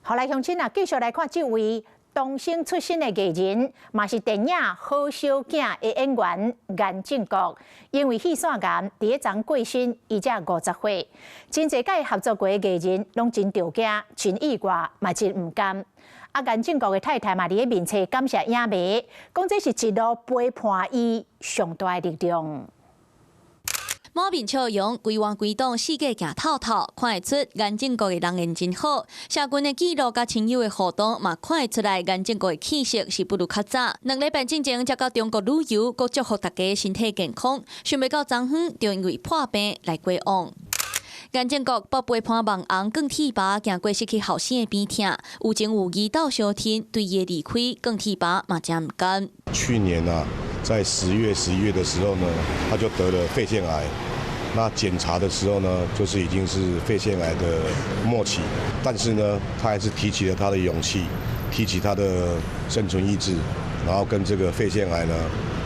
后来乡亲啊，继续来看这位童星出身的艺人，嘛是电影《好小囝》的演员颜正国，因为肺腺癌第一章过身，伊才50岁。真侪届合作过的艺人拢真着惊，真意外，嘛真唔甘。颜正国的太太嘛，伫咧面前感谢影迷，讲这是一路陪伴伊上大的力量。 满面笑容，规弯规档，世界行透透，看会出颜正国的人缘真好。社群的记录甲亲友的互动嘛，看会出来颜正国的气色是不如较早。2礼拜之前才到中国旅游，佮祝福大家身体健康。想袂到昨昏就因为破病来过往。 颜正国宝贝伴网红更替爸，行过失去后生的边痛，有情有义到相挺，对伊的离开更替爸嘛真唔甘。去年啊，在10月、11月的时候呢，他就得了肺腺癌。 那检查的时候呢，就是已经是肺腺癌的末期，但是呢，他还是提起了他的勇气，提起他的生存意志，然后跟这个肺腺癌呢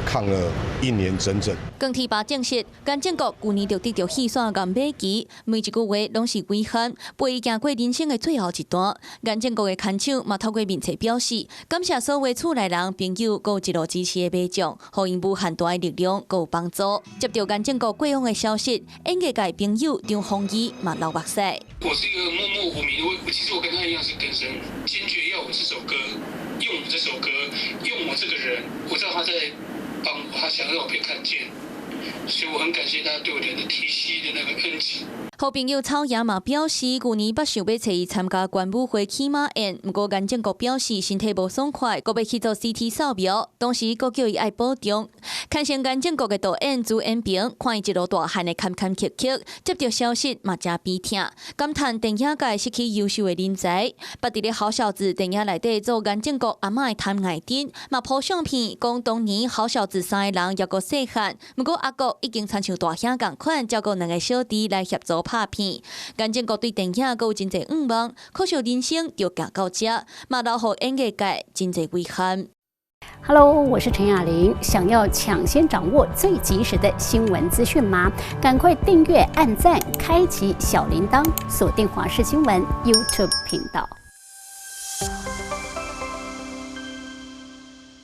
抗了1年整整。更替爸证实，颜正国去年就得到肺腺癌末期，每一句话拢是危险，陪伊行过人生的最后一段。颜正国的牵手嘛，透过面册表示，感谢所有厝内人、朋友，佮一路支持的马将，互因无限大的力量，佮有帮助。接到颜正国过往的消息，演艺界朋友张丰毅嘛流目屎。我是一个默默无名，其实我跟他一样是更生，坚决要我这首歌，用我这首歌，用我这个人，我知道他在帮我，他想让我被看见，所以我很感谢他对我的提携的那个恩情。 好朋友草野嘛表示，去年捌想要找伊参加关武会起马宴，不过颜正国表示身体无爽快，阁要去做 CT 扫描，当时阁叫伊爱保重。看成颜正国的导演朱延平，看伊一路大汉的坎坎坷坷，接到消息嘛真悲痛，感叹电影界失去优秀的人才。捌伫咧好小子电影内底做颜正国阿嬷的谭爱珍，嘛铺相片讲当年好小子3个人也阁细汉，不过阿国已经亲像大兄共款，照顾2个小弟来协助拍片。颜正国对电影阁有真侪愿望，可惜人生就行到这，嘛留予演艺界真侪遗憾。Hello， 我是陈雅玲。想要抢先掌握最及时的新闻资讯吗？赶快订阅、按赞、开启小铃铛，锁定华视新闻 YouTube 频道。